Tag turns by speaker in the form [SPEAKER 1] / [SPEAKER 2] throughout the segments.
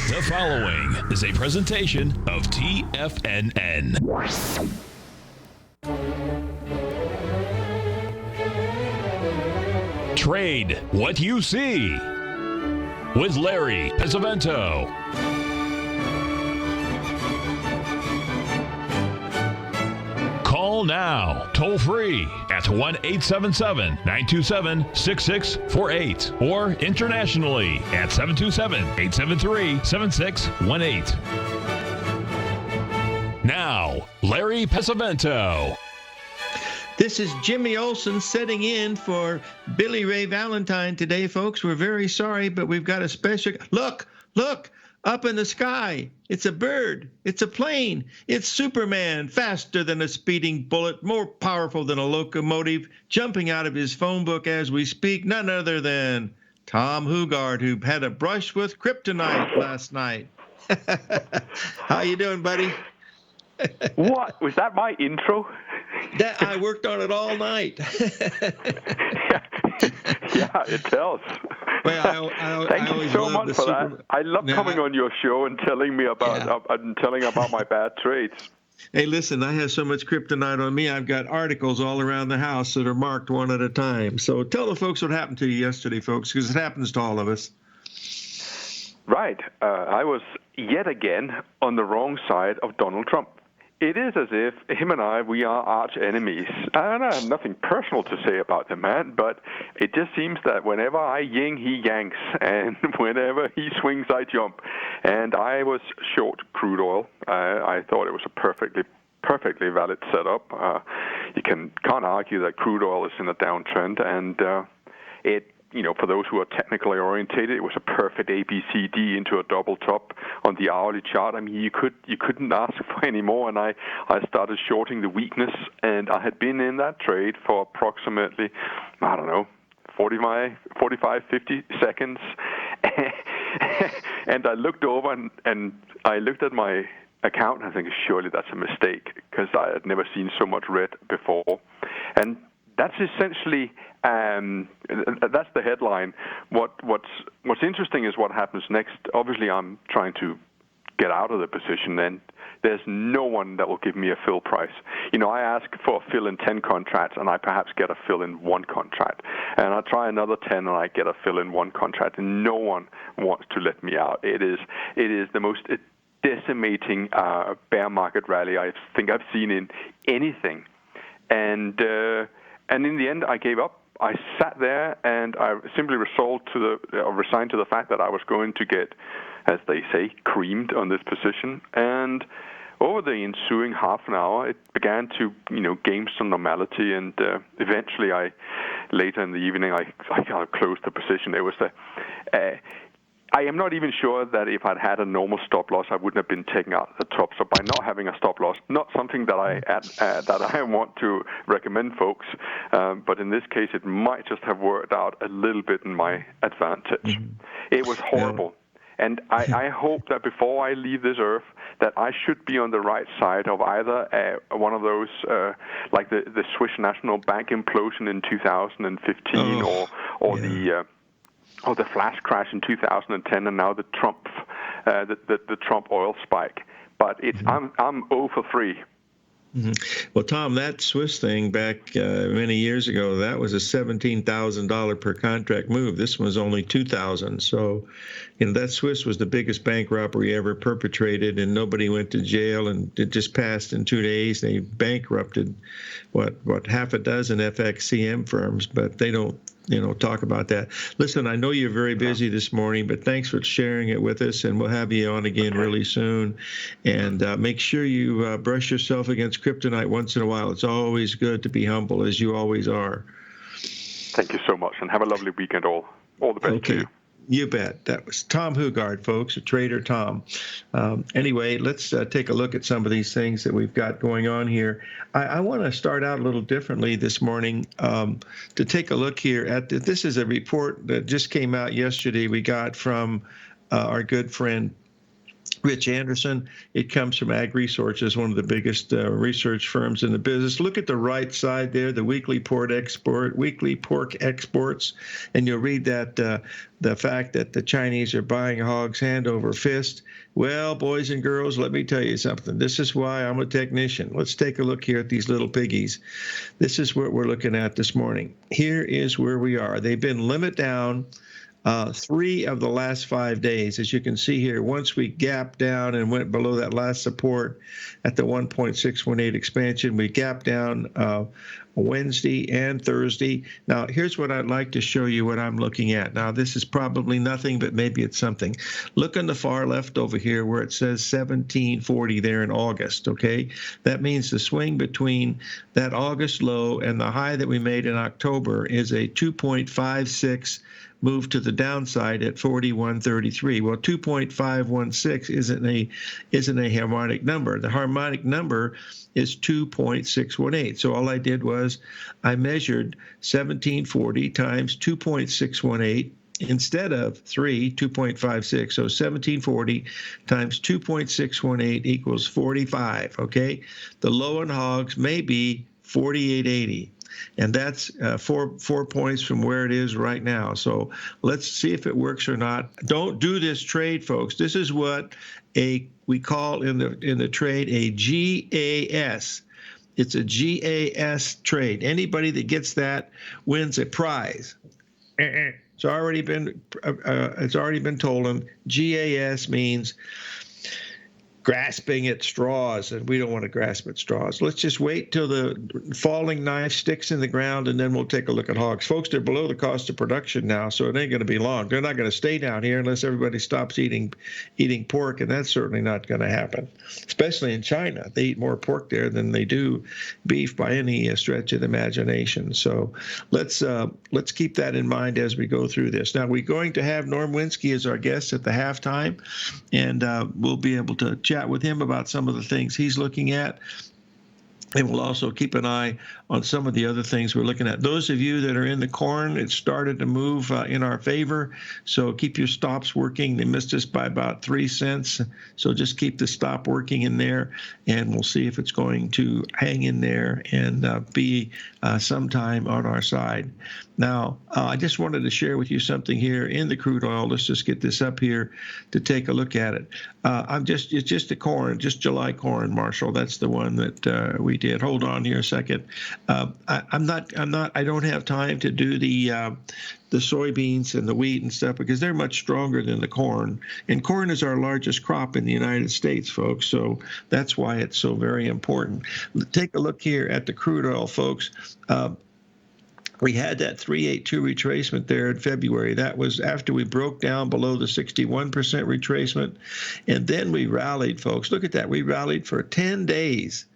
[SPEAKER 1] The following is a presentation of TFNN. Trade what you see with Larry Pesavento. Call now, toll free at 1-877-927-6648 or internationally at 727-873-7618. Now, Larry Pesavento.
[SPEAKER 2] This is Jimmy Olsen sitting in for Billy Ray Valentine today, folks. We're very sorry, but we've got a special... Look! Up in the sky. It's a bird. It's a plane. It's Superman, faster than a speeding bullet, more powerful than a locomotive, jumping out of his phone book as we speak. None other than Tom Hugard, who had a brush with kryptonite last night. How you doing, buddy?
[SPEAKER 3] What? Was that my intro?
[SPEAKER 2] That I worked on it all night.
[SPEAKER 3] Yeah, it tells.
[SPEAKER 2] Well,
[SPEAKER 3] Thank you so much for that. I love coming on your show and telling me about about my bad trades.
[SPEAKER 2] Hey, listen, I have so much kryptonite on me. I've got articles all around the house that are marked one at a time. So tell the folks what happened to you yesterday, folks, because it happens to all of us.
[SPEAKER 3] Right. I was yet again on the wrong side of Donald Trump. It is as if him and we are arch enemies. And I have nothing personal to say about the man, but it just seems that whenever I ying, he yanks, and whenever he swings, I jump. And I was short crude oil. I thought it was a perfectly valid setup. You can't argue that crude oil is in a downtrend, and for those who are technically orientated, it was a perfect ABCD into a double top on the hourly chart. I mean, you couldn't ask for any more, and I started shorting the weakness, and I had been in that trade for approximately, 45, 50 seconds, and I looked over and I looked at my account, and I think surely that's a mistake because I had never seen so much red before, and that's essentially that's the headline. What's interesting is what happens next. Obviously, I'm trying to get out of the position, and there's no one that will give me a fill price. I ask for a fill in 10 contracts, and I perhaps get a fill in 1 contract. And I try another 10, and I get a fill in 1 contract, and no one wants to let me out. It is the most decimating bear market rally I think I've seen in anything. And in the end, I gave up. I sat there and I simply resigned to the fact that I was going to get, as they say, creamed on this position. And over the ensuing half an hour, it began to, gain some normality. And eventually, later in the evening, I closed the position. It was I am not even sure that if I'd had a normal stop loss, I wouldn't have been taking out the top. So by not having a stop loss, not something that I want to recommend folks, but in this case, it might just have worked out a little bit in my advantage. Mm-hmm. It was horrible. And I hope that before I leave this earth, that I should be on the right side of either one of those, like the Swiss National Bank implosion in 2015, or the flash crash in 2010, and now the Trump oil spike. But I'm 0 for 3.
[SPEAKER 2] Mm-hmm. Well, Tom, that Swiss thing back many years ago, that was a $17,000 per contract move. This one's only $2,000. So, that Swiss was the biggest bank robbery ever perpetrated, and nobody went to jail, and it just passed in 2 days. They bankrupted half a dozen FXCM firms, but they don't talk about that. Listen, I know you're very busy this morning, but thanks for sharing it with us, and we'll have you on again really soon. And make sure you brush yourself against kryptonite once in a while. It's always good to be humble, as you always are.
[SPEAKER 3] Thank you so much, and have a lovely weekend all. All the best to you.
[SPEAKER 2] You bet. That was Tom Hugard, folks, a Trader Tom. Anyway, let's take a look at some of these things that we've got going on here. I want to start out a little differently this morning to take a look here at this is a report that just came out yesterday we got from our good friend Rich Anderson. It comes from Ag Resources, one of the biggest research firms in the business. Look at the right side there, the weekly pork exports, and you'll read that the fact that the Chinese are buying hogs hand over fist. Well, boys and girls, let me tell you something. This is why I'm a technician. Let's take a look here at these little piggies. This is what we're looking at this morning. Here is where we are. They've been limit down 3 of the last 5 days. As you can see here, once we gapped down and went below that last support at the 1.618 expansion, we gapped down Wednesday and Thursday. Now, here's what I'd like to show you what I'm looking at. Now, this is probably nothing, but maybe it's something. Look on the far left over here where it says 1740 there in August, okay? That means the swing between that August low and the high that we made in October is a 2.56 move to the downside at 41.33. Well, 2.516 isn't a harmonic number. The harmonic number is 2.618. So all I did was I measured 1740 times 2.618 instead of 2.56. So 1740 times 2.618 equals 45, okay? The low on hogs may be 48.80. And that's 4 points from where it is right now. So let's see if it works or not. Don't do this trade, folks. This is what we call in the trade a GAS. It's a GAS trade. Anybody that gets that wins a prize. It's already been told them. GAS means grasping at straws, and we don't want to grasp at straws. Let's just wait till the falling knife sticks in the ground, and then we'll take a look at hogs. Folks, they're below the cost of production now, so it ain't going to be long. They're not going to stay down here unless everybody stops eating pork, and that's certainly not going to happen, especially in China. They eat more pork there than they do beef by any stretch of the imagination. So let's keep that in mind as we go through this. Now, we're going to have Norm Winsky as our guest at the halftime, and we'll be able to chat with him about some of the things he's looking at. And we'll also keep an eye on some of the other things we're looking at. Those of you that are in the corn, it started to move in our favor. So keep your stops working. They missed us by about 3 cents. So just keep the stop working in there, and we'll see if it's going to hang in there and be sometime on our side. Now, I just wanted to share with you something here in the crude oil. Let's just get this up here to take a look at it. It's just the corn, just July corn, Marshall. That's the one that we did. Hold on here a second. I don't have time to do the soybeans and the wheat and stuff because they're much stronger than the corn. And corn is our largest crop in the United States, folks. So that's why it's so very important. Take a look here at the crude oil, folks. We had that 382 retracement there in February. That was after we broke down below the 61% retracement. And then we rallied, folks. Look at that. We rallied for 10 days.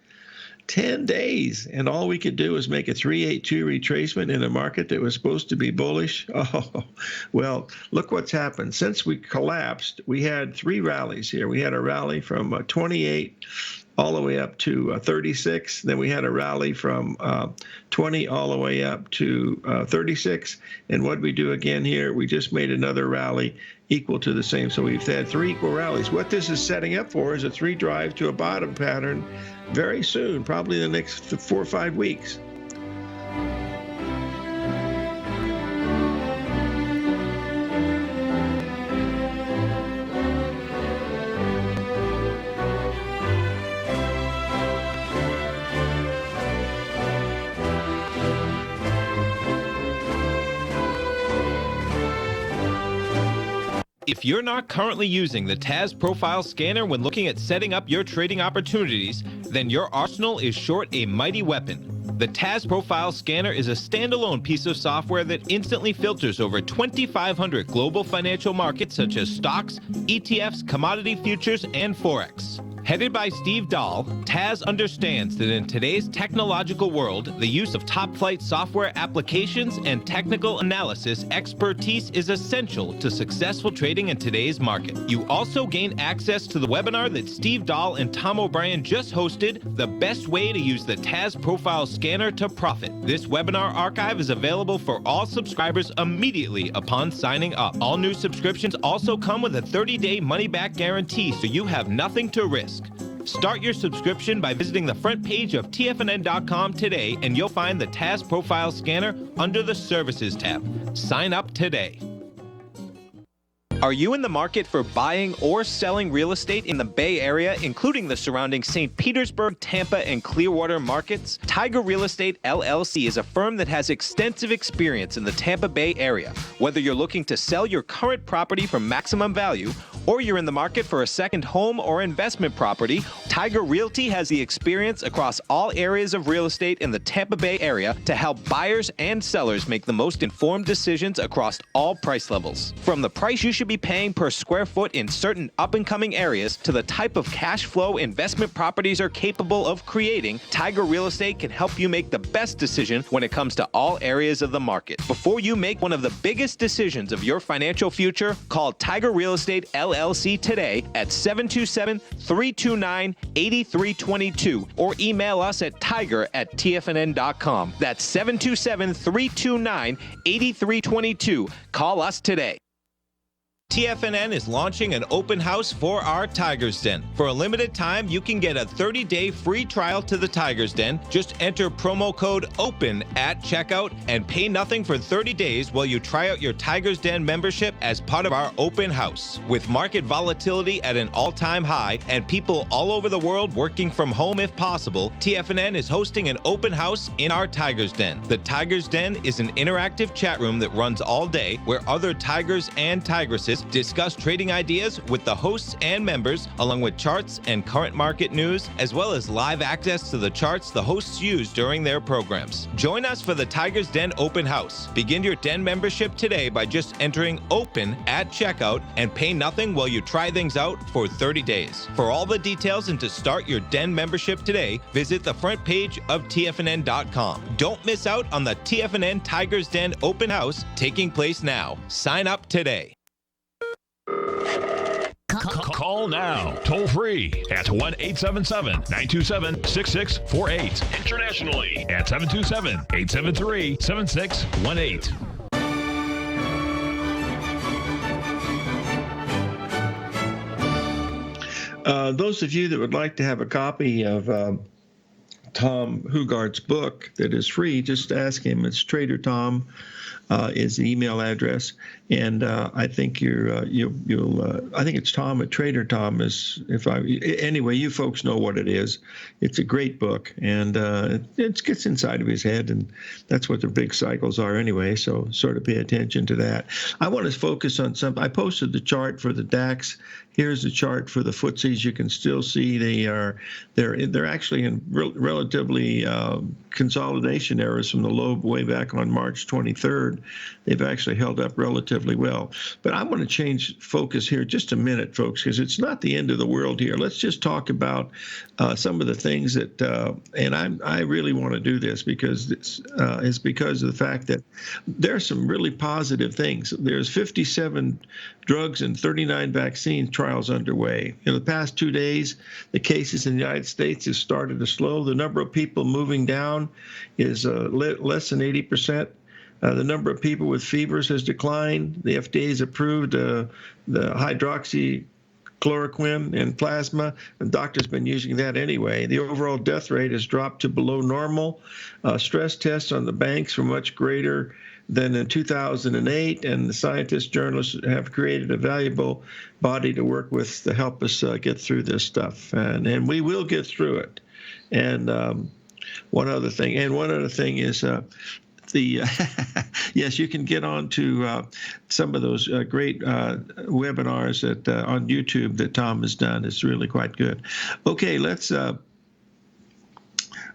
[SPEAKER 2] 10 days, and all we could do was make a 382 retracement in a market that was supposed to be bullish. Oh, well, look what's happened. Since we collapsed, we had 3 rallies here. We had a rally from 28 all the way up to 36. Then we had a rally from 20 all the way up to 36. And what did we do again here? We just made another rally equal to the same. So we've had 3 equal rallies. What this is setting up for is a 3 drive to a bottom pattern very soon, probably in the next 4 or 5 weeks.
[SPEAKER 4] If you're not currently using the TAS Profile Scanner when looking at setting up your trading opportunities, then your arsenal is short a mighty weapon. The TAS Profile Scanner is a standalone piece of software that instantly filters over 2,500 global financial markets such as stocks, ETFs, commodity futures, and Forex. Headed by Steve Dahl, Taz understands that in today's technological world, the use of top-flight software applications and technical analysis expertise is essential to successful trading in today's market. You also gain access to the webinar that Steve Dahl and Tom O'Brien just hosted, The Best Way to Use the Taz Profile Scanner to Profit. This webinar archive is available for all subscribers immediately upon signing up. All new subscriptions also come with a 30-day money-back guarantee, so you have nothing to risk. Start your subscription by visiting the front page of TFNN.com today, and you'll find the Taz Profile Scanner under the Services tab. Sign up today. Are you in the market for buying or selling real estate in the Bay Area, including the surrounding St. Petersburg, Tampa, and Clearwater markets? Tiger Real Estate LLC is a firm that has extensive experience in the Tampa Bay area. Whether you're looking to sell your current property for maximum value, or you're in the market for a second home or investment property, Tiger Realty has the experience across all areas of real estate in the Tampa Bay area to help buyers and sellers make the most informed decisions across all price levels. From the price you should be paying per square foot in certain up-and-coming areas to the type of cash flow investment properties are capable of creating, Tiger Real Estate can help you make the best decision when it comes to all areas of the market. Before you make one of the biggest decisions of your financial future, call Tiger Real Estate LLC today at 727-329-8322 or email us at tiger@tfnn.com. That's 727-329-8322. Call us today. TFNN is launching an open house for our Tiger's Den. For a limited time, you can get a 30-day free trial to the Tiger's Den. Just enter promo code OPEN at checkout and pay nothing for 30 days while you try out your Tiger's Den membership as part of our open house. With market volatility at an all-time high and people all over the world working from home if possible, TFNN is hosting an open house in our Tiger's Den. The Tiger's Den is an interactive chat room that runs all day where other tigers and tigresses discuss trading ideas with the hosts and members, along with charts and current market news, as well as live access to the charts the hosts use during their programs. Join us for the Tiger's Den Open House. Begin your Den membership today by just entering OPEN at checkout and pay nothing while you try things out for 30 days. For all the details and to start your Den membership today, visit the front page of TFNN.com. Don't miss out on the TFNN Tiger's Den Open House taking place now. Sign up today.
[SPEAKER 1] Call now, toll free at 1-877-927-6648. Internationally at 727-873-7618.
[SPEAKER 2] Those of you that would like to have a copy of Tom Hugard's book that is free, just ask him. It's Trader Tom is the email address, and I think you'll I think it's Tom at Trader Tom is anyway. You folks know what it is. It's a great book, and it gets inside of his head, and that's what the big cycles are anyway. So sort of pay attention to that. I want to focus on something. I posted the chart for the DAX. Here's the chart for the FTSEs. You can still see they're actually in relatively consolidation errors from the low way back on March 23rd. They've actually held up relatively well. But I want to change focus here just a minute, folks, because it's not the end of the world here. Let's just talk about some of the things that, and I really want to do this because it's because of the fact that there are some really positive things. There's 57 drugs and 39 vaccine trials underway. In the past 2 days, the cases in the United States have started to slow. The number of people moving down is less than 80%. The number of people with fevers has declined. The FDA has approved the hydroxychloroquine in plasma, and doctors have been using that anyway. The overall death rate has dropped to below normal. Stress tests on the banks were much greater than in 2008, and the scientists, journalists have created a valuable body to work with to help us get through this stuff, and we will get through it. And one other thing is yes, you can get on to some of those great webinars that on YouTube that Tom has done. It's really quite good. Okay, let's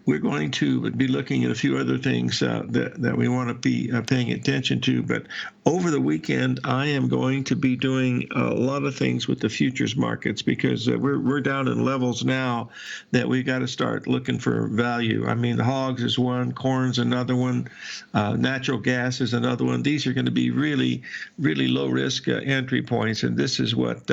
[SPEAKER 2] we're going to be looking at a few other things that we want to be paying attention to. But over the weekend, I am going to be doing a lot of things with the futures markets because we're down in levels now that we've got to start looking for value. I mean, the hogs is one, corn's another one, natural gas is another one. These are going to be really, really low risk entry points, and this is what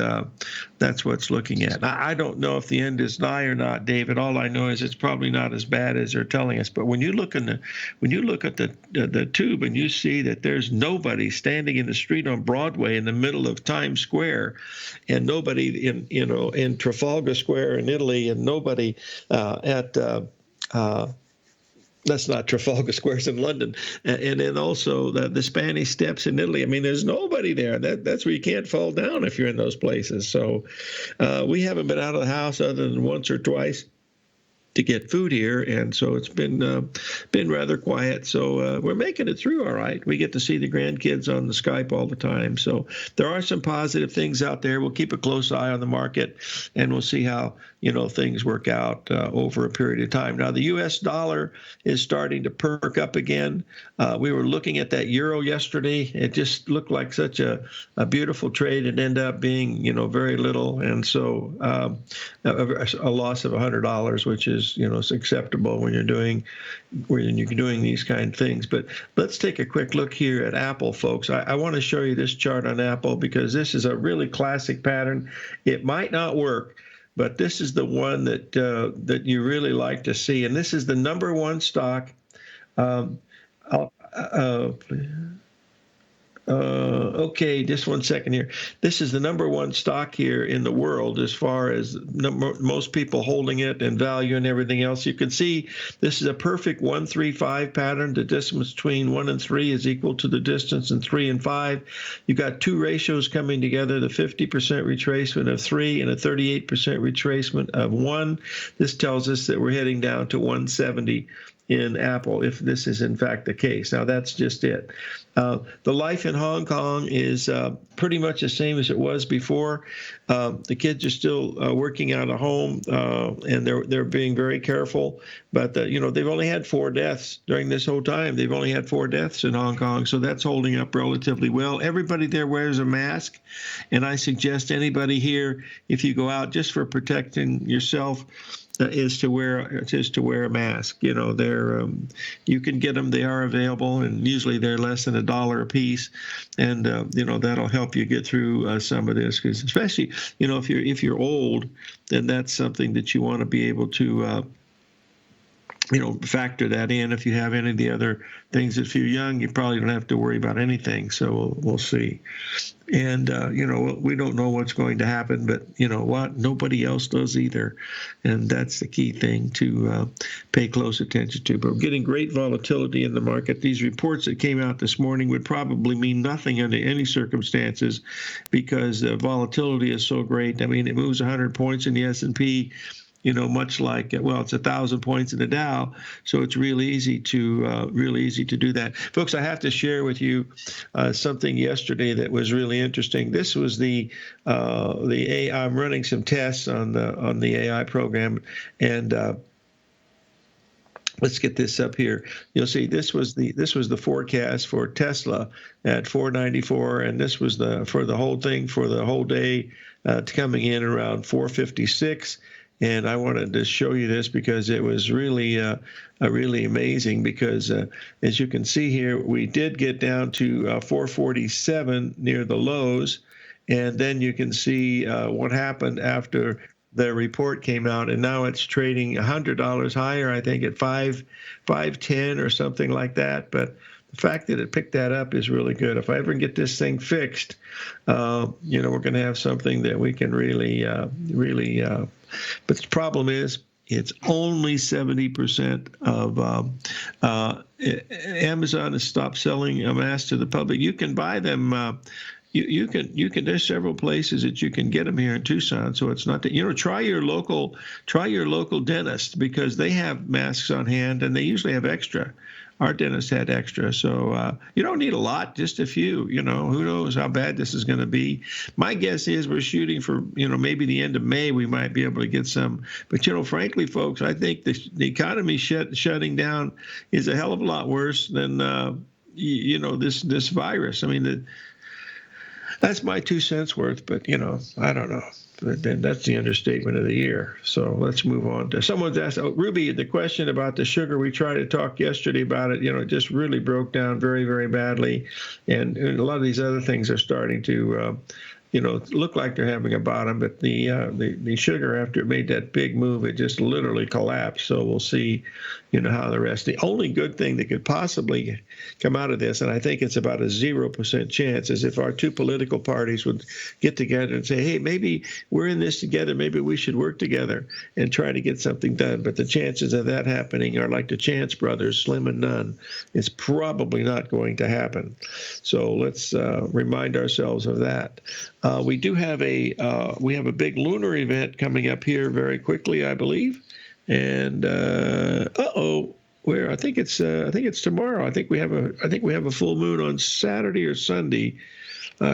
[SPEAKER 2] that's what's looking at. I don't know if the end is nigh or not, David. All I know is it's probably not as bad as they're telling us. But when you look at the tube and you see that there's nobody standing in the street on Broadway in the middle of Times Square, and nobody in Trafalgar Square in Italy, and nobody at that's not Trafalgar Square's in London, and then also the Spanish Steps in Italy. I mean, there's nobody there. That's where you can't fall down if you're in those places. So we haven't been out of the house other than once or twice to get food here, and so it's been rather quiet. So we're making it through all right. We get to see the grandkids on the Skype all the time. So there are some positive things out there. We'll keep a close eye on the market, and we'll see how things work out over a period of time. Now, the U.S. dollar is starting to perk up again. We were looking at that euro yesterday. It just looked like such a beautiful trade. It ended up being very little, and so a loss of $100, which is acceptable when you're doing these kind of things. But let's take a quick look here at Apple, folks. I want to show you this chart on Apple because this is a really classic pattern. It might not work, but this is the one that you really like to see, and this is the number one stock. Okay, just one second here. This is the number one stock here in the world as far as most people holding it and value and everything else. You can see this is a perfect 1-3-5 pattern. The distance between 1 and 3 is equal to the distance in 3 and 5. You've got two ratios coming together, the 50% retracement of 3 and a 38% retracement of 1. This tells us that we're heading down to 170 in Apple, if this is in fact the case. Now, that's just it. The life in Hong Kong is pretty much the same as it was before. The kids are still working out of home, and they're being very careful. But they've only had 4 deaths during this whole time. They've only had 4 deaths in Hong Kong, so that's holding up relatively well. Everybody there wears a mask, and I suggest anybody here, if you go out just for protecting yourself, is to wear a mask. You can get them; they are available, and usually they're less than $1 a piece, and that'll help you get through some of this. Because especially if you're old, then that's something that you want to be able to factor that in. If you have any of the other things, if you're young, you probably don't have to worry about anything. So we'll see. And, we don't know what's going to happen, but you know what? Nobody else does either. And that's the key thing to pay close attention to. But we're getting great volatility in the market. These reports that came out this morning would probably mean nothing under any circumstances because the volatility is so great. I mean, it moves 100 points in the S&P, much like, it's 1,000 points in the Dow, so it's really easy to do that. Folks, I have to share with you something yesterday that was really interesting. This was the AI. I'm running some tests on the AI program, and let's get this up here. You'll see this was the forecast for Tesla at 494, and this was for the whole thing for the whole day coming in around 456. And I wanted to show you this because it was really amazing because, as you can see here, we did get down to 447 near the lows. And then you can see what happened after the report came out. And now it's trading $100 higher, I think, at 510 or something like that. But the fact that it picked that up is really good. If I ever get this thing fixed, we're going to have something that we can really. But the problem is, it's only 70% of Amazon has stopped selling a mask to the public. You can buy them. You can. There's several places that you can get them here in Tucson. So it's not that try your local dentist because they have masks on hand and they usually have extra. our dentist had extra. So you don't need a lot, just a few. Who knows how bad this is going to be. My guess is we're shooting for, maybe the end of May we might be able to get some. But, frankly, folks, I think the economy shutting down is a hell of a lot worse than, this virus. I mean, that's my 2 cents worth, but, I don't know. But then that's the understatement of the year. So let's move on to someone's asked, Ruby, the question about the sugar. We tried to talk yesterday about it. It just really broke down very, very badly. And a lot of these other things are starting to, look like they're having a bottom. But the sugar, after it made that big move, it just literally collapsed. So we'll see, how the rest. The only good thing that could possibly come out of this, and I think it's about a 0% chance, is if our two political parties would get together and say, hey, maybe we're in this together, maybe we should work together and try to get something done. But the chances of that happening are like the Chance brothers, slim and none. It's probably not going to happen. So let's remind ourselves of that. We do have we have a big lunar event coming up here very quickly, I believe. And where I think it's tomorrow. I think we have a full moon on Saturday or Sunday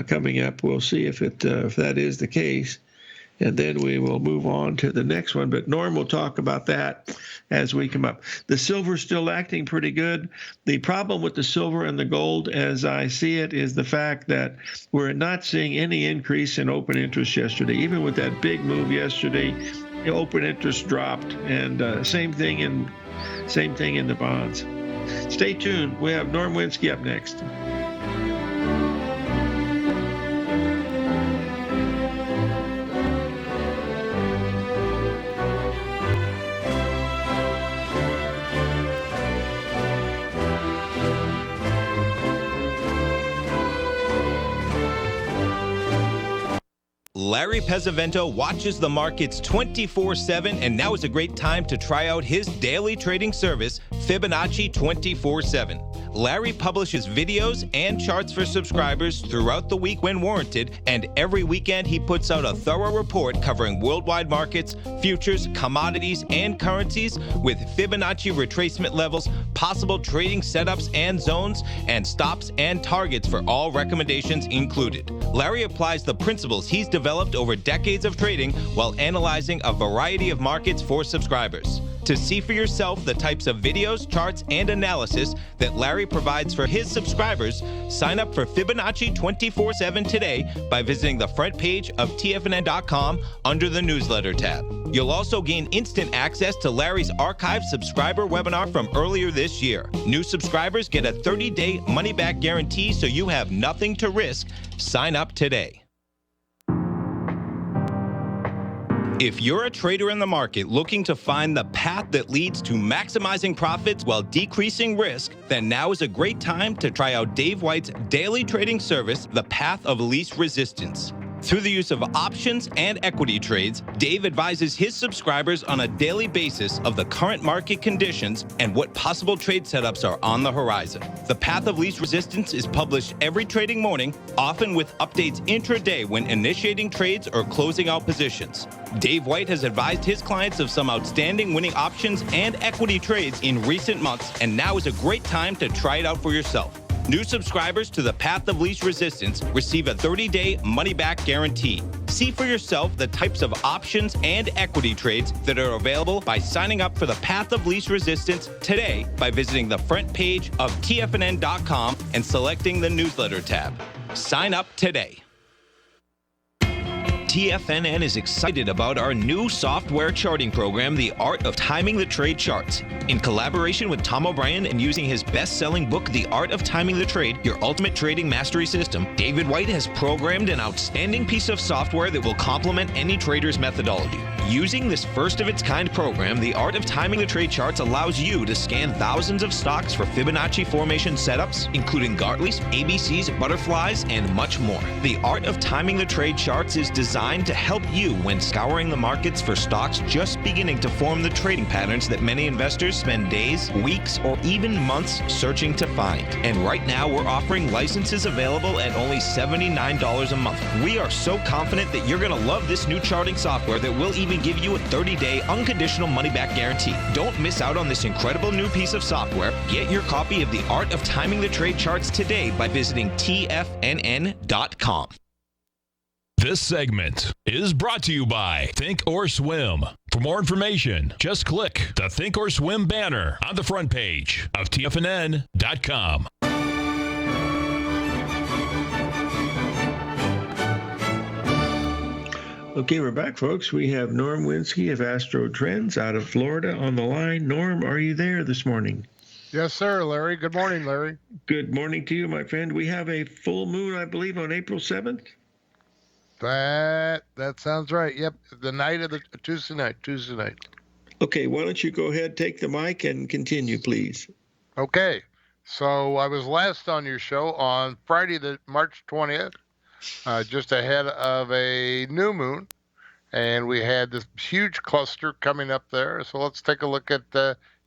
[SPEAKER 2] coming up. We'll see if that is the case, and then we will move on to the next one. But Norm will talk about that as we come up. The silver's still acting pretty good. The problem with the silver and the gold, as I see it, is the fact that we're not seeing any increase in open interest yesterday. Even with that big move yesterday, open interest dropped, and same thing in the bonds. Stay tuned. We have Norm Winsky up next.
[SPEAKER 4] Larry Pesavento watches the markets 24/7, and now is a great time to try out his daily trading service, Fibonacci 24/7. Larry publishes videos and charts for subscribers throughout the week when warranted, and every weekend he puts out a thorough report covering worldwide markets, futures, commodities, and currencies with Fibonacci retracement levels, possible trading setups and zones, and stops and targets for all recommendations included. Larry applies the principles he's developed over decades of trading while analyzing a variety of markets for subscribers. To see for yourself the types of videos, charts, and analysis that Larry provides for his subscribers, sign up for Fibonacci 24/7 today by visiting the front page of TFNN.com under the newsletter tab. You'll also gain instant access to Larry's archived subscriber webinar from earlier this year. New subscribers get a 30-day money-back guarantee, so you have nothing to risk. Sign up today. If you're a trader in the market looking to find the path that leads to maximizing profits while decreasing risk, then now is a great time to try out Dave White's daily trading service, The Path of Least Resistance. Through the use of options and equity trades, Dave advises his subscribers on a daily basis of the current market conditions and what possible trade setups are on the horizon. The Path of Least Resistance is published every trading morning, often with updates intraday when initiating trades or closing out positions. Dave White has advised his clients of some outstanding winning options and equity trades in recent months, and now is a great time to try it out for yourself. New subscribers to the Path of Least Resistance receive a 30-day money-back guarantee. See for yourself the types of options and equity trades that are available by signing up for the Path of Least Resistance today by visiting the front page of TFNN.com and selecting the newsletter tab. Sign up today. TFNN is excited about our new software charting program, The Art of Timing the Trade Charts. In collaboration with Tom O'Brien and using his best-selling book, The Art of Timing the Trade, Your Ultimate Trading Mastery System, David White has programmed an outstanding piece of software that will complement any trader's methodology. Using this first-of-its-kind program, The Art of Timing the Trade Charts allows you to scan thousands of stocks for Fibonacci formation setups, including Gartley's, ABC's, butterflies, and much more. The Art of Timing the Trade Charts is designed to help you when scouring the markets for stocks just beginning to form the trading patterns that many investors spend days, weeks, or even months searching to find. And right now, we're offering licenses available at only $79 a month. We are so confident that you're going to love this new charting software that we'll even even give you a 30-day unconditional money-back guarantee. Don't miss out on this incredible new piece of software. Get your copy of The Art of Timing the Trade Charts today by visiting TFNN.com.
[SPEAKER 1] This segment is brought to you by Think or Swim. For more information, just click the Think or Swim banner on the front page of TFNN.com.
[SPEAKER 2] Okay, we're back, folks. We have Norm Winsky of Astro Trends out of Florida on the line. Norm, are you there this morning?
[SPEAKER 5] Yes, sir, Larry. Good morning, Larry.
[SPEAKER 2] Good morning to you, my friend. We have a full moon, I believe, on April 7th.
[SPEAKER 5] That sounds right. Yep, the night of the Tuesday night.
[SPEAKER 2] Okay, why don't you go ahead, take the mic, and continue, please.
[SPEAKER 5] Okay, so I was last on your show on Friday, the March 20th, just ahead of a new moon, and we had this huge cluster coming up there. So let's take a look at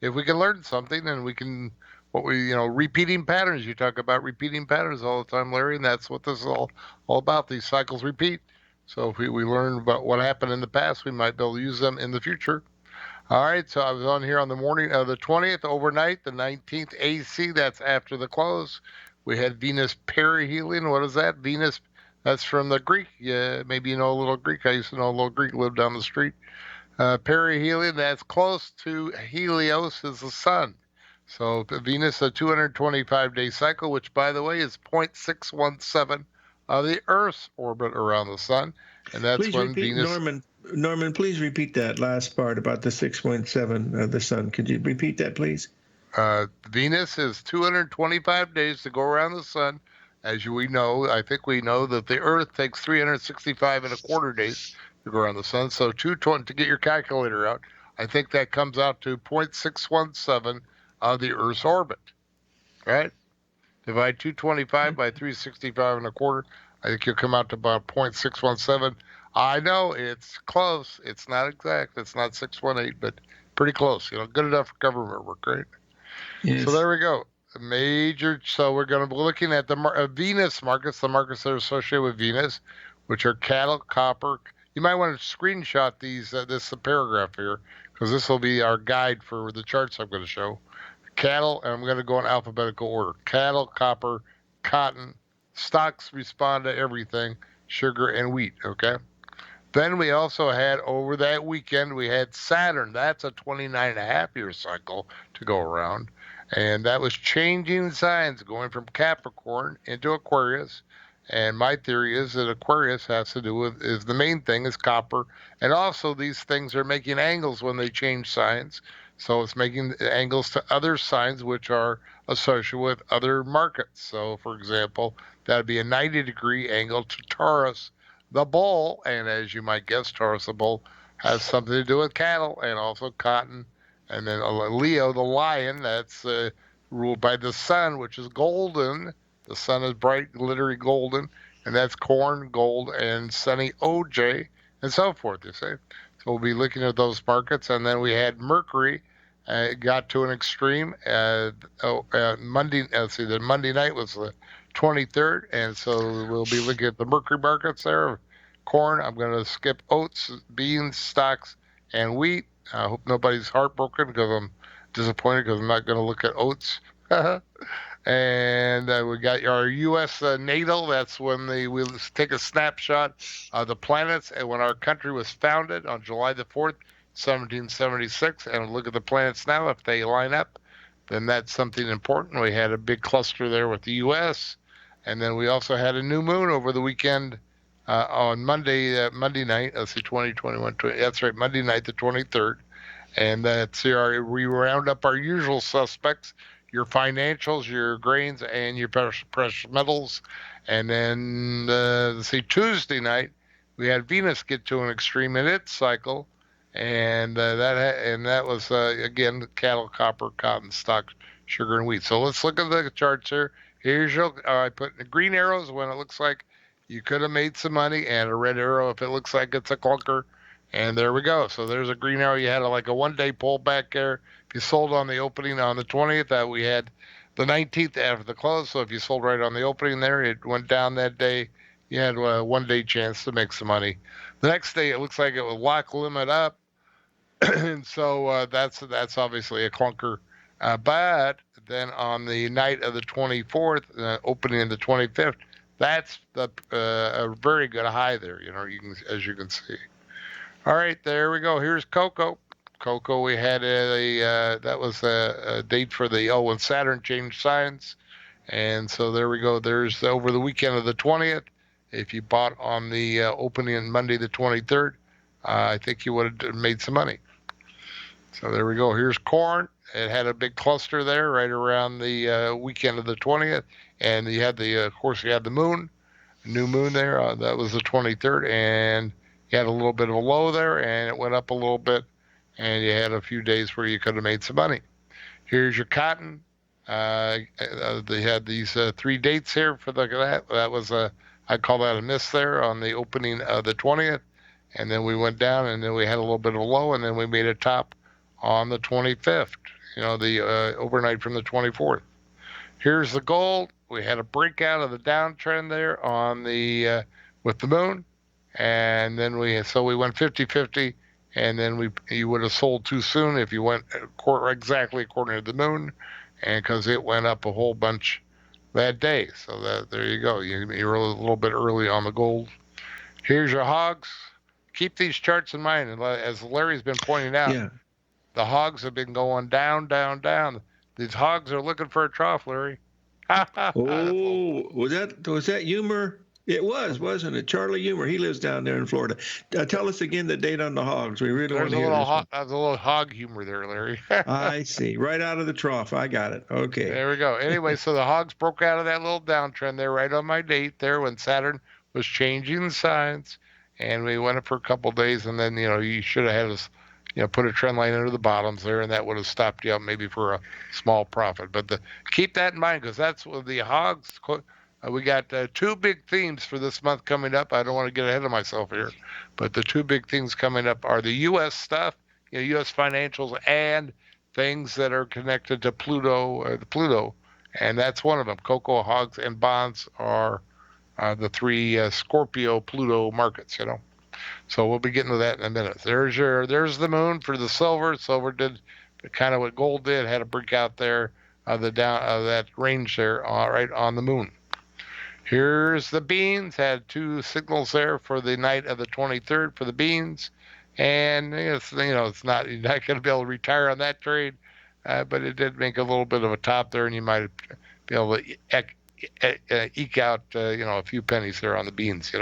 [SPEAKER 5] if we can learn something, and we can repeating patterns. You talk about repeating patterns all the time, Larry, and that's what this is all about. These cycles repeat. So if we learn about what happened in the past, we might be able to use them in the future. All right, so I was on here on the morning of the 20th, overnight, the 19th AC, that's after the close. We had Venus perihelion. What is that? Venus, that's from the Greek. Yeah, maybe you know a little Greek. I used to know a little Greek, lived down the street. Perihelion, that's close to Helios, is the sun. So Venus, a 225-day cycle, which, by the way, is 0.617 of the Earth's orbit around the sun. And that's
[SPEAKER 2] please
[SPEAKER 5] when
[SPEAKER 2] repeat,
[SPEAKER 5] Venus...
[SPEAKER 2] Norman, please repeat that last part about the 6.7 of the sun. Could you repeat that, please?
[SPEAKER 5] Venus is 225 days to go around the sun. As we know, I think we know that the Earth takes 365 and a quarter days to go around the sun. So 220, to get your calculator out, I think that comes out to 0.617 of the Earth's orbit, right? Divide 225 by 365 and a quarter. I think you'll come out to about 0.617. I know it's close. It's not exact. It's not 618, but pretty close. Good enough for government work, right?
[SPEAKER 2] Yes.
[SPEAKER 5] So there we go. So we're going to be looking at the Venus markets, the markets that are associated with Venus, which are cattle, copper. You might want to screenshot this paragraph here, because this will be our guide for the charts I'm going to show. Cattle, and I'm going to go in alphabetical order. Cattle, copper, cotton, stocks respond to everything, sugar, and wheat, okay? Then we also had, over that weekend, we had Saturn. That's a 29.5-year cycle to go around. And that was changing signs, going from Capricorn into Aquarius. And my theory is that Aquarius has to do with, the main thing is copper. And also these things are making angles when they change signs. So it's making angles to other signs which are associated with other markets. So, for example, that would be a 90-degree angle to Taurus, the bull. And as you might guess, Taurus, the bull, has something to do with cattle and also cotton. And then Leo, the lion, that's ruled by the sun, which is golden. The sun is bright, glittery golden. And that's corn, gold, and sunny OJ, and so forth, you see. So we'll be looking at those markets. And then we had Mercury. It got to an extreme. Monday night was the 23rd, and so we'll be looking at the Mercury markets there. Corn, I'm going to skip oats, beans, stocks, and wheat. I hope nobody's heartbroken because I'm disappointed because I'm not going to look at oats. And we got our U.S. natal. That's when we'll take a snapshot of the planets and when our country was founded on July the 4th. 1776, and look at the planets now. If they line up, then that's something important. We had a big cluster there with the U.S., and then we also had a new moon over the weekend on Monday night. Let's see, 2021. That's right, Monday night, the 23rd, and that's we round up our usual suspects: your financials, your grains, and your precious metals. And then let's see, Tuesday night we had Venus get to an extreme in its cycle. And that was again cattle, copper, cotton, stock, sugar, and wheat. So let's look at the charts here. Here's I put the green arrows when it looks like you could have made some money, and a red arrow if it looks like it's a clunker. And there we go. So there's a green arrow. You had like a one-day pullback there. If you sold on the opening on the 20th, we had the 19th after the close. So if you sold right on the opening there, it went down that day. you had a 1 day chance to make some money. The next day, it looks like it would lock limit up. And so that's obviously a clunker. But then on the night of the 24th, opening the 25th, that's a very good high there. As you can see. All right, there we go. Here's Cocoa. Cocoa, we had that was a date for when Saturn changed signs, and so there we go. There's over the weekend of the 20th. If you bought on the opening Monday the 23rd, I think you would have made some money. So there we go. Here's corn. It had a big cluster there right around the weekend of the 20th, and you had of course, you had the moon, new moon there. That was the 23rd, and you had a little bit of a low there, and it went up a little bit, and you had a few days where you could have made some money. Here's your cotton. They had these 3 dates here for that. That was I call that a miss there on the opening of the 20th, and then we went down, and then we had a little bit of a low, and then we made a top on the 25th. The overnight from the 24th. Here's the gold. We had a breakout of the downtrend there on the with the moon, and then we went 50-50, and then you would have sold too soon if you went exactly according to the moon, and because it went up a whole bunch that day. So there you go. You're a little bit early on the gold. Here's your hogs. Keep these charts in mind, and as Larry's been pointing out.
[SPEAKER 2] Yeah.
[SPEAKER 5] The hogs have been going down, down, down. These hogs are looking for a trough, Larry.
[SPEAKER 2] Oh, was that humor? It was, wasn't it? Charlie Humor. He lives down there in Florida. Tell us again the date on the hogs. We really want to hear this.
[SPEAKER 5] There's a little hog humor there, Larry.
[SPEAKER 2] I see. Right out of the trough. I got it. Okay.
[SPEAKER 5] There we go. Anyway, so the hogs broke out of that little downtrend there right on my date there when Saturn was changing signs. And we went up for a couple of days, and then, you should have had us put a trend line under the bottoms there, and that would have stopped you out maybe for a small profit. But keep that in mind, because that's what the hogs. We got 2 big themes for this month coming up. I don't want to get ahead of myself here, but the 2 big things coming up are the U.S. stuff, U.S. financials, and things that are connected to Pluto, and that's one of them. Cocoa, hogs, and bonds are the 3 Scorpio Pluto markets. So we'll be getting to that in a minute. There's the moon for the silver. Silver did kind of what gold did, had a breakout there, that range there, right on the moon. Here's the beans. Had 2 signals there for the night of the 23rd for the beans, and it's not, you're not going to be able to retire on that trade, but it did make a little bit of a top there, and you might be able to eke out a few pennies there on the beans.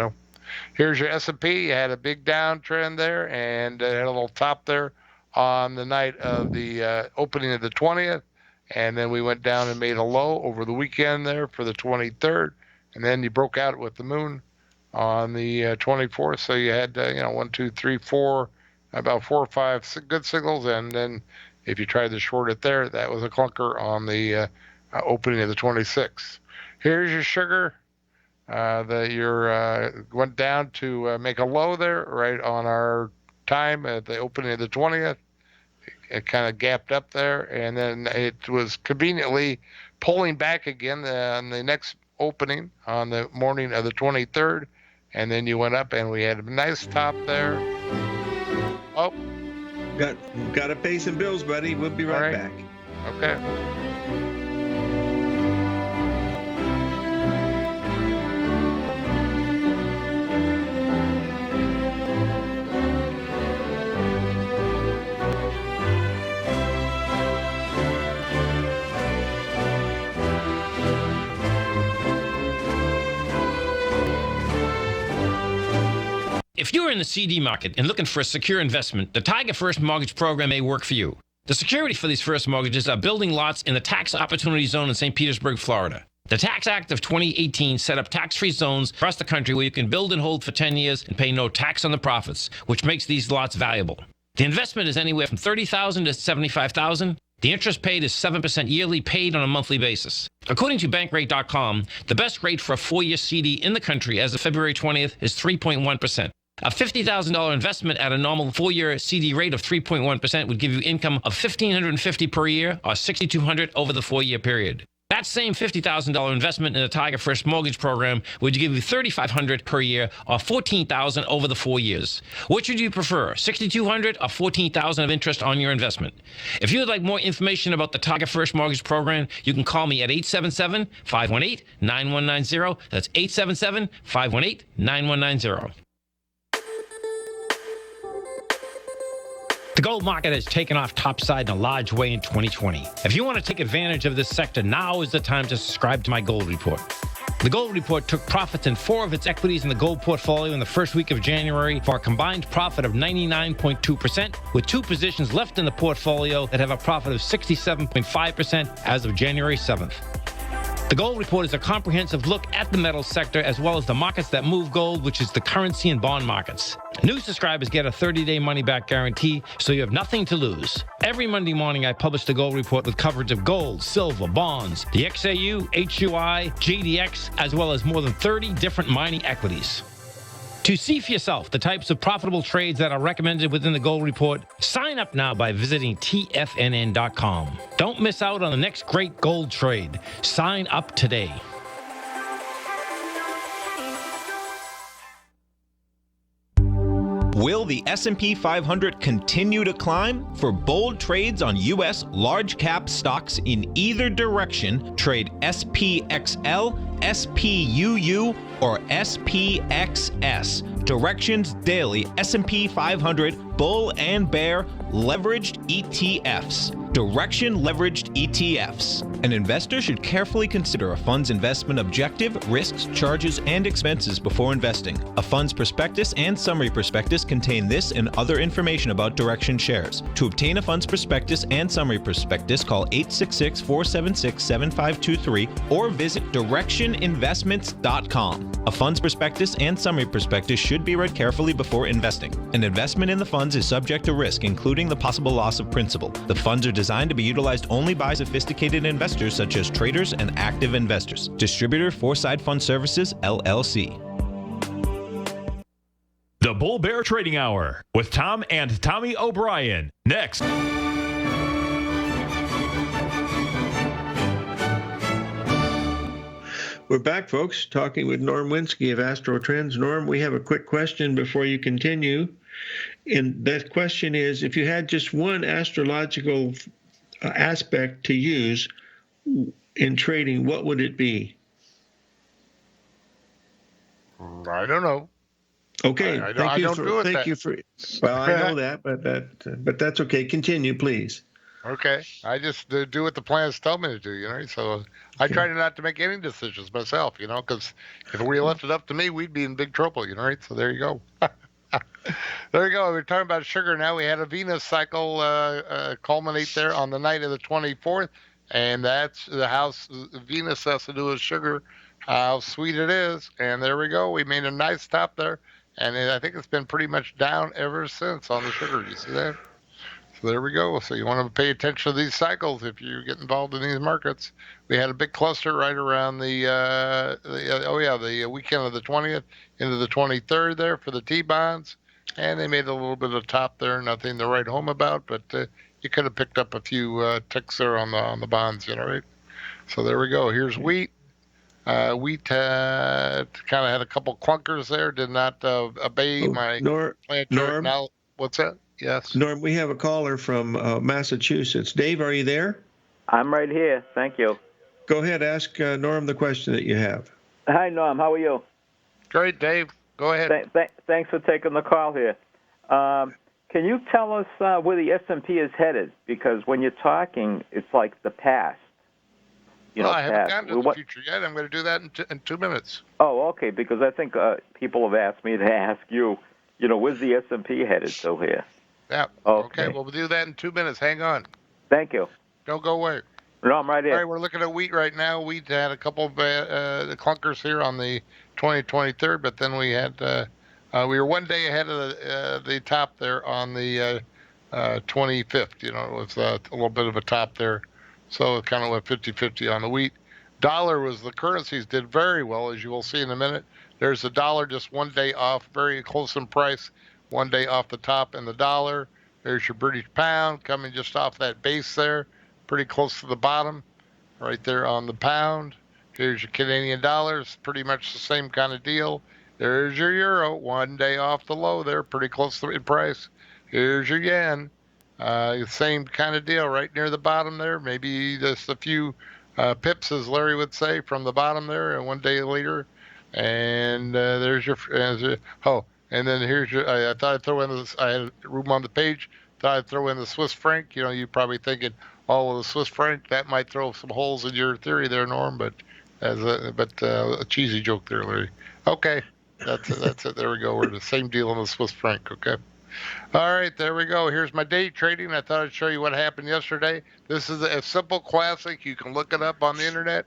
[SPEAKER 5] Here's your S&P. You had a big downtrend there, and had a little top there on the night of the opening of the 20th, and then we went down and made a low over the weekend there for the 23rd, and then you broke out with the moon on the 24th. So you had 1, 2, 3, 4, about 4 or 5 good signals, and then if you tried to short it there, that was a clunker on the opening of the 26th. Here's your sugar. Went down to make a low there right on our time at the opening of the 20th. It kind of gapped up there, and then it was conveniently pulling back again on the next opening on the morning of the 23rd, and then you went up, and we had a nice top there. Oh,
[SPEAKER 2] got to pay some bills, buddy. We'll be right back.
[SPEAKER 5] Okay.
[SPEAKER 6] If you're in the CD market and looking for a secure investment, the Tiger First Mortgage Program may work for you. The security for these first mortgages are building lots in the Tax Opportunity Zone in St. Petersburg, Florida. The Tax Act of 2018 set up tax-free zones across the country where you can build and hold for 10 years and pay no tax on the profits, which makes these lots valuable. The investment is anywhere from $30,000 to $75,000. The interest paid is 7% yearly, paid on a monthly basis. According to Bankrate.com, the best rate for a 4-year CD in the country as of February 20th is 3.1%. A $50,000 investment at a normal 4-year CD rate of 3.1% would give you income of $1,550 per year or $6,200 over the 4-year period. That same $50,000 investment in the Tiger First Mortgage Program would give you $3,500 per year or $14,000 over the 4 years. Which would you prefer, $6,200 or $14,000 of interest on your investment? If you would like more information about the Tiger First Mortgage Program, you can call me at 877-518-9190. That's 877-518-9190. The gold market has taken off topside in a large way in 2020. If you want to take advantage of this sector, now is the time to subscribe to my gold report. The gold report took profits in 4 of its equities in the gold portfolio in the first week of January for a combined profit of 99.2%, with 2 positions left in the portfolio that have a profit of 67.5% as of January 7th. The gold report is a comprehensive look at the metals sector as well as the markets that move gold, which is the currency and bond markets. New subscribers get a 30-day money-back guarantee, so you have nothing to lose. Every Monday morning, I publish the gold report with coverage of gold, silver, bonds, the XAU, HUI, GDX, as well as more than 30 different mining equities. To see for yourself the types of profitable trades that are recommended within the gold report, sign up now by visiting TFNN.com. Don't miss out on the next great gold trade. Sign up today.
[SPEAKER 4] Will the S&P 500 continue to climb? For bold trades on U.S. large-cap stocks in either direction, trade SPXL, SPUU, or SPXS. Directions Daily S&P 500 Bull and Bear Leveraged ETFs. Direction Leveraged ETFs. An investor should carefully consider a fund's investment objective, risks, charges, and expenses before investing. A fund's prospectus and summary prospectus contain this and other information about Direction shares. To obtain a fund's prospectus and summary prospectus, call 866-476-7523 or visit directioninvestments.com. A fund's prospectus and summary prospectus should be read carefully before investing. An investment in the funds is subject to risk, including the possible loss of principal. The funds are designed to be utilized only by sophisticated investors such as traders and active investors. Distributor Foreside Fund Services, LLC.
[SPEAKER 1] The Bull Bear Trading Hour with Tom and Tommy O'Brien. Next.
[SPEAKER 2] We're back, folks, talking with Norm Winsky of Astro Trends. Norm, we have a quick question before you continue. And that question is, if you had just one astrological aspect to use in trading, what would it be?
[SPEAKER 5] I don't know.
[SPEAKER 2] Okay, thank you for. Well, I know that, but that's okay. Continue, please.
[SPEAKER 5] Okay, I just do what the plans tell me to do, you know. So I try not to make any decisions myself, you know, because if we left it up to me, we'd be in big trouble, you know. Right? So there you go. There you go. We're talking about sugar now. We had a Venus cycle culminate there on the night of the 24th, and that's the house Venus has to do with sugar, how sweet it is. And there we go. We made a nice top there, and I think it's been pretty much down ever since on the sugar. You see that? So there we go. So you want to pay attention to these cycles if you get involved in these markets. We had a big cluster right around the weekend of the 20th into the 23rd there for the T-bonds. And they made a little bit of top there, nothing to write home about, but you could have picked up a few ticks there on the bonds, you know, right? So there we go. Here's wheat. Wheat kind of had a couple clunkers there, did not obey my plan chart.
[SPEAKER 2] Norm,
[SPEAKER 5] now, what's that? Yes.
[SPEAKER 2] Norm, we have a caller from Massachusetts. Dave, are you there?
[SPEAKER 7] I'm right here. Thank you.
[SPEAKER 2] Go ahead, ask Norm the question that you have.
[SPEAKER 7] Hi, Norm. How are you?
[SPEAKER 5] Great, Dave. Go ahead.
[SPEAKER 7] Thanks for taking the call here. Can you tell us where the S&P is headed? Because when you're talking, it's like the past.
[SPEAKER 5] I haven't gotten to the future yet. I'm going to do that in 2 minutes.
[SPEAKER 7] Oh, okay. Because I think people have asked me to ask you, where's the S&P headed to here?
[SPEAKER 5] Yeah. Okay. Well, we'll do that in 2 minutes. Hang on.
[SPEAKER 7] Thank you.
[SPEAKER 5] Don't go away.
[SPEAKER 7] No, I'm right here.
[SPEAKER 5] All right, we're looking at wheat right now. Wheat had a couple of clunkers here on the 23rd, but then we had we were 1 day ahead of the top there on the 25th. It was a little bit of a top there, so it kind of went 50-50 on the wheat. Dollar was the currencies did very well, as you will see in a minute. There's the dollar just 1 day off, very close in price, 1 day off the top in the dollar. There's your British pound coming just off that base there, pretty close to the bottom. right there on the pound. Here's your Canadian dollars, pretty much the same kind of deal. There's your euro, 1 day off the low there, pretty close to in price. Here's your yen, same kind of deal, right near the bottom there. Maybe just a few pips, as Larry would say, from the bottom there, and 1 day later. And there's your and then here's your. I thought I'd throw in this. I had room on the page. Thought I'd throw in the Swiss franc. You know, you're probably thinking, oh, the Swiss franc, that might throw some holes in your theory there, Norm. But a cheesy joke there, Larry. Okay, that's it. There we go. We're the same deal on the Swiss franc. Okay. All right, there we go. Here's my day trading. I thought I'd show you what happened yesterday. This is a simple classic. You can look it up on the internet.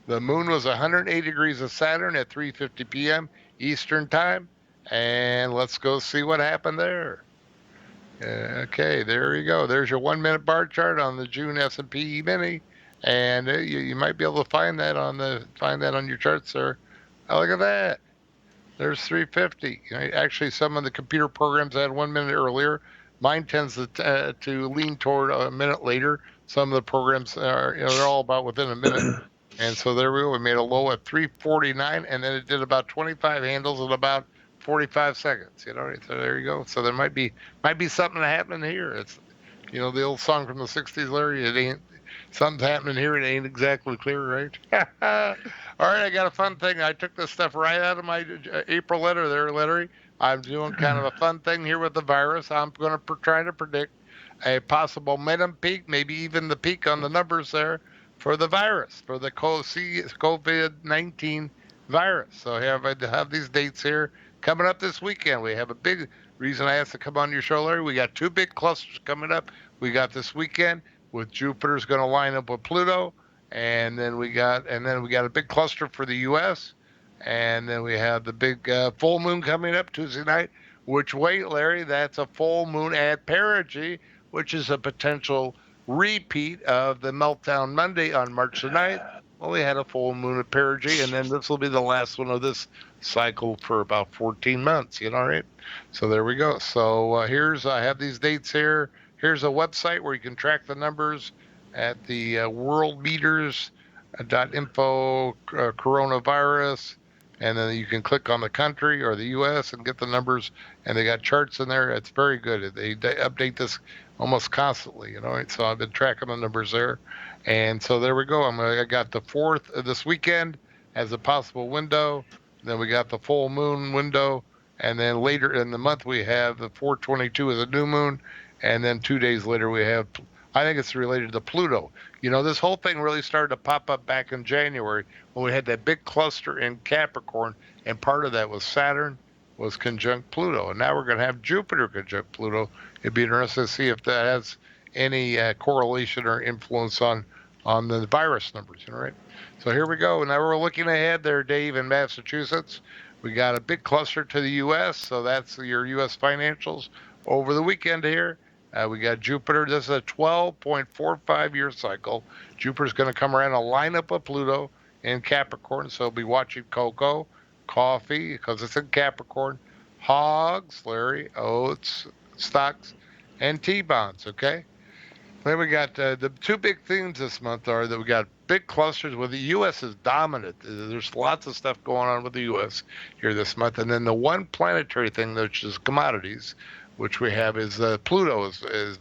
[SPEAKER 5] The moon was 108 degrees of Saturn at 3:50 p.m. Eastern time, and let's go see what happened there. Okay, there you go. There's your 1 minute bar chart on the June S&P mini, and you might be able to find that on your charts there. Oh, look at that. There's 350. Actually, some of the computer programs had 1 minute earlier. Mine tends to lean toward a minute later. Some of the programs are, they're all about within a minute. And so there we go. We made a low at 349, and then it did about 25 handles in about 45 seconds. So there you go. So there might be something happening here. It's, the old song from the 60s, Larry. It ain't. Something's happening here. It ain't exactly clear, right? All right, I got a fun thing. I took this stuff right out of my April letter there, Larry. I'm doing kind of a fun thing here with the virus. I'm going to try to predict a possible momentum peak, maybe even the peak on the numbers there for the virus, for the COVID-19 virus. So I have these dates here coming up this weekend. We have a big reason I asked to come on your show, Larry. We got 2 big clusters coming up. We got this weekend with Jupiter's going to line up with Pluto, and then we got a big cluster for the U.S. And then we have the big full moon coming up Tuesday night. Which, wait, Larry, that's a full moon at perigee, which is a potential repeat of the meltdown Monday on March the 9th. Well, we had a full moon at perigee, and then this will be the last one of this cycle for about 14 months. Right? So there we go. So I have these dates here. Here's a website where you can track the numbers at the worldmeters.info coronavirus, and then you can click on the country or the U.S. and get the numbers, and they got charts in there. It's very good. They update this almost constantly, So I've been tracking the numbers there, and so there we go. I got the 4th this weekend as a possible window. Then we got the full moon window, and then later in the month we have the 422 as a new moon. And then 2 days later, we have, I think it's related to Pluto. This whole thing really started to pop up back in January when we had that big cluster in Capricorn, and part of that was Saturn was conjunct Pluto. And now we're going to have Jupiter conjunct Pluto. It'd be interesting to see if that has any correlation or influence on the virus numbers, right? So here we go. Now we're looking ahead there, Dave, in Massachusetts. We got a big cluster to the U.S., so that's your U.S. financials over the weekend here. We got Jupiter. This is a 12.45-year cycle. Jupiter's going to come around and line up with Pluto in Capricorn. So we'll be watching cocoa, coffee, because it's in Capricorn, hogs, Larry, oats, stocks, and T-bonds, okay? Then we got the 2 big themes this month are that we got big clusters where the U.S. is dominant. There's lots of stuff going on with the U.S. here this month. And then the one planetary thing, which is commodities, which we have is Pluto is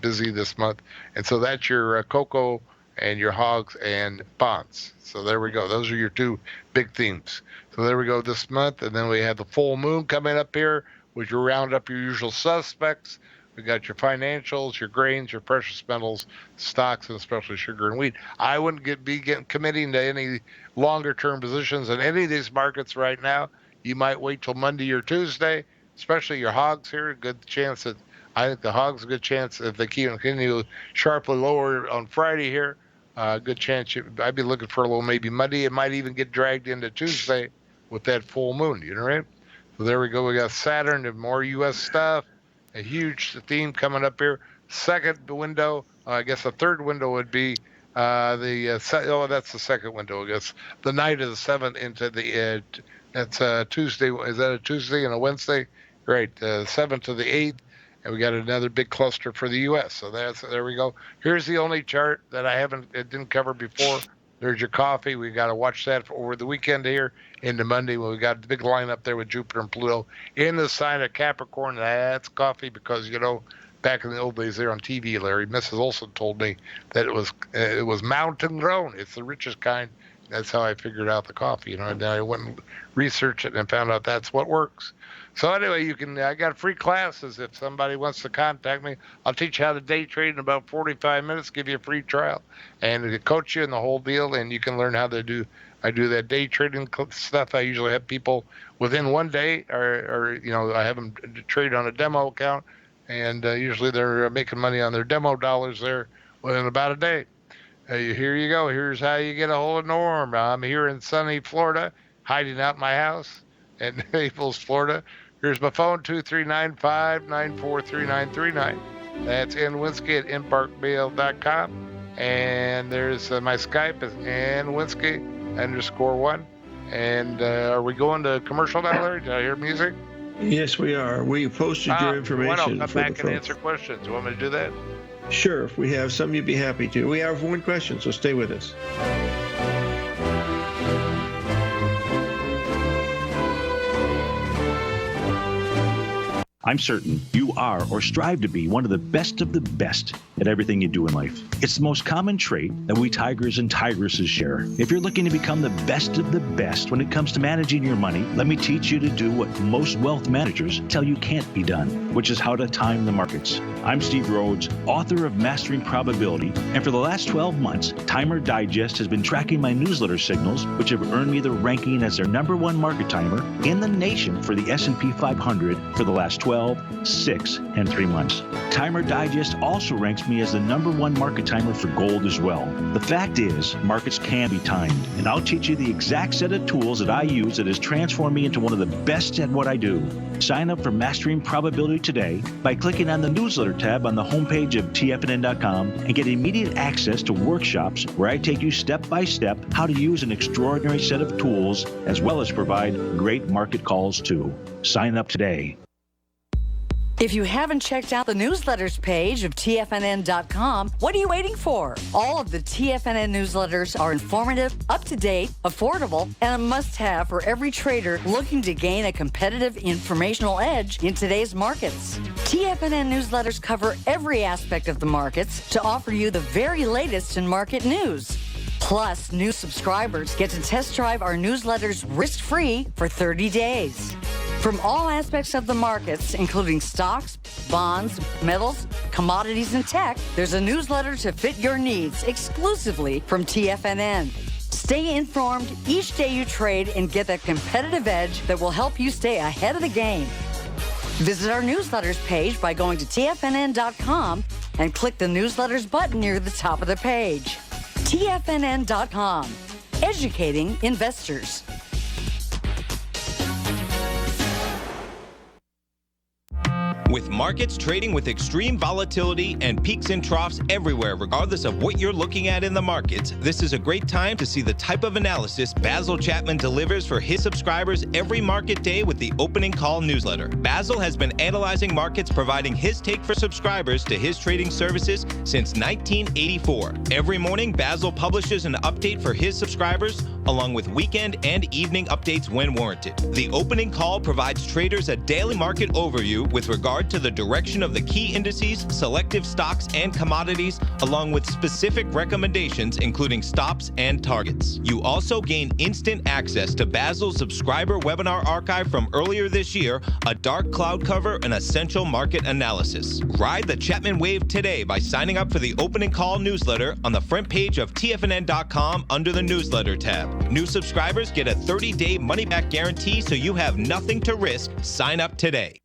[SPEAKER 5] busy this month. And so that's your cocoa and your hogs and bonds. So there we go. Those are your 2 big themes. So there we go this month. And then we have the full moon coming up here, which will round up your usual suspects. We got your financials, your grains, your precious metals, stocks, and especially sugar and wheat. I wouldn't be committing to any longer-term positions in any of these markets right now. You might wait till Monday or Tuesday. Especially your hogs here, good chance that I think the hogs a good chance if they continue sharply lower on Friday here. Good chance I'd be looking for a little maybe Monday. It might even get dragged into Tuesday with that full moon. Right? So there we go. We got Saturn and more U.S. stuff. A huge theme coming up here. Second window, I guess the third window would be that's the second window. I guess the night of the 7th into the that's Tuesday. Is that a Tuesday and a Wednesday? Right, 7th to the 8th, and we got another big cluster for the U.S. So there we go. Here's the only chart that it didn't cover before. There's your coffee. We got to watch that for over the weekend here into Monday when we got the big lineup there with Jupiter and Pluto in the sign of Capricorn. That's coffee because, back in the old days there on TV, Larry, Mrs. Olson told me that it was mountain grown. It's the richest kind. That's how I figured out the coffee. And then I went and researched it and found out that's what works. So anyway, I got free classes if somebody wants to contact me. I'll teach you how to day trade in about 45 minutes, give you a free trial, and to coach you in the whole deal, and you can learn how to do. I do that day trading stuff. I usually have people within one day, or I have them trade on a demo account, and usually they're making money on their demo dollars there within about a day. Here you go. Here's how you get a hold of Norm. I'm here in sunny Florida, hiding out in my house in Naples, Florida. Here's my phone, 2395-943939. That's Winsky at embarkmail.com. And there's my Skype is Winsky_1. And are we going to commercial now, Larry? Did I hear music?
[SPEAKER 2] Yes, we are. We posted your information.
[SPEAKER 5] I'll come back and answer questions. You want me to do that?
[SPEAKER 2] Sure. If we have some, you'd be happy to. We have one question, so stay with us.
[SPEAKER 8] I'm certain you are or strive to be one of the best at everything you do in life. It's the most common trait that we tigers and tigresses share. If you're looking to become the best of the best when it comes to managing your money, let me teach you to do what most wealth managers tell you can't be done, which is how to time the markets. I'm Steve Rhodes, author of Mastering Probability, and for the last 12 months, Timer Digest has been tracking my newsletter signals, which have earned me the ranking as their #1 market timer in the nation for the S&P 500 for the last 12, 6, and 3 months. Timer Digest also ranks me as the #1 market timer for gold as well. The fact is, markets can be timed, and I'll teach you the exact set of tools that I use that has transformed me into one of the best at what I do. Sign up for Mastering Probability today by clicking on the newsletter tab on the homepage of TFNN.com and get immediate access to workshops where I take you step by step how to use an extraordinary set of tools as well as provide great market calls too. Sign up today.
[SPEAKER 9] If you haven't checked out the newsletters page of TFNN.com, what are you waiting for? All of the TFNN newsletters are informative, up-to-date, affordable, and a must-have for every trader looking to gain a competitive informational edge in today's markets. TFNN newsletters cover every aspect of the markets to offer you the very latest in market news. Plus, new subscribers get to test drive our newsletters risk-free for 30 days. From all aspects of the markets, including stocks, bonds, metals, commodities, and tech, there's a newsletter to fit your needs exclusively from TFNN. Stay informed each day you trade and get that competitive edge that will help you stay ahead of the game. Visit our newsletters page by going to TFNN.com and click the newsletters button near the top of the page. TFNN.com, educating investors.
[SPEAKER 4] With markets trading with extreme volatility and peaks and troughs everywhere, regardless of what you're looking at in the markets, this is a great time to see the type of analysis Basil Chapman delivers for his subscribers every market day with the Opening Call newsletter. Basil has been analyzing markets, providing his take for subscribers to his trading services since 1984. Every morning, Basil publishes an update for his subscribers, along with weekend and evening updates when warranted. The Opening Call provides traders a daily market overview with regard to the direction of the key indices, selective stocks, and commodities, along with specific recommendations, including stops and targets. You also gain instant access to Basil's subscriber webinar archive from earlier this year, a dark cloud cover, and essential market analysis. Ride the Chapman wave today by signing up for the Opening Call newsletter on the front page of TFNN.com under the newsletter tab. New subscribers get a 30-day money-back guarantee, so you have nothing to risk. Sign up today.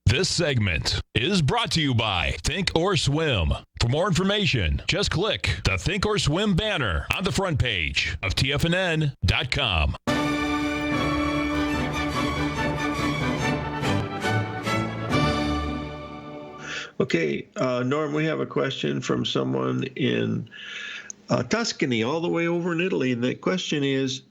[SPEAKER 1] This segment is brought to you by Think or Swim. For more information, just click the Think or Swim banner on the front page of TFNN.com.
[SPEAKER 2] Okay, Norm, we have a question from someone in Tuscany, all the way over in Italy. And the question is,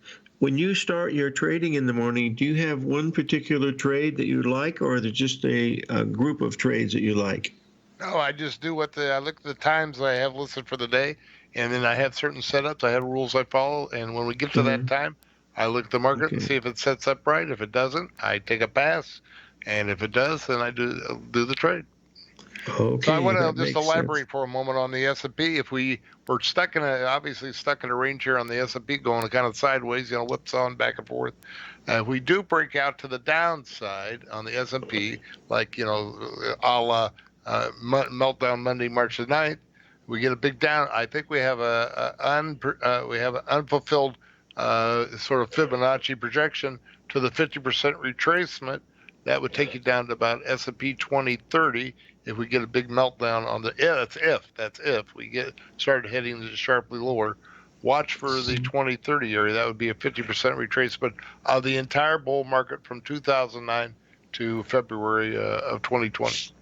[SPEAKER 2] when you start your trading in the morning, do you have one particular trade that you like, or is it just a group of trades that you like?
[SPEAKER 5] No, I just do I look at the times I have listed for the day, and then I have certain setups. I have rules I follow, and when we get to that time, I look at the market and see if it sets up right. If it doesn't, I take a pass, and if it does, then I do the trade.
[SPEAKER 2] Okay,
[SPEAKER 5] so I want to just elaborate for a moment on the S&P. If we're stuck in a range here on the S&P, going kind of sideways, whipsawing back and forth. If we do break out to the downside on the S&P, like a la meltdown Monday, March the 9th, we get a big down. I think we have an unfulfilled sort of Fibonacci projection to the 50% retracement. That would take you down to about S&P 2030. If we get a big meltdown on that's if we started heading sharply lower, watch for the 2030 area. That would be a 50% retracement of the entire bull market from 2009 to February of 2020.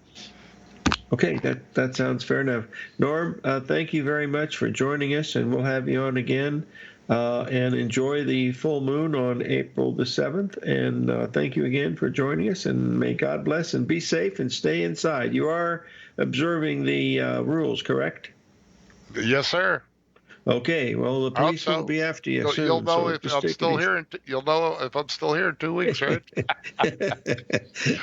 [SPEAKER 2] Okay, that sounds fair enough. Norm, thank you very much for joining us, and we'll have you on again. And enjoy the full moon on April the 7th. And thank you again for joining us. And may God bless, and be safe and stay inside. You are observing the rules, correct?
[SPEAKER 5] Yes, sir.
[SPEAKER 2] Okay. Well, the police will be after you soon.
[SPEAKER 5] You'll know if I'm still here. You'll know if I'm still here in 2 weeks, right?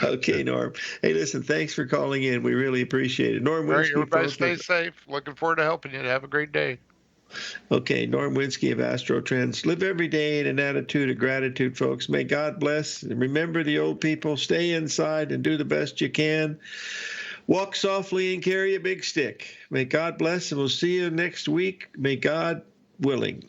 [SPEAKER 2] Okay, Norm. Hey, listen. Thanks for calling in. We really appreciate it. Norm Winsky.
[SPEAKER 5] Everybody stay safe. Looking forward to helping you. Have a great day.
[SPEAKER 2] Okay, Norm Winsky of Astro Trends. Live every day in an attitude of gratitude, folks. May God bless. Remember the old people. Stay inside and do the best you can. Walk softly and carry a big stick. May God bless, and we'll see you next week. May God willing.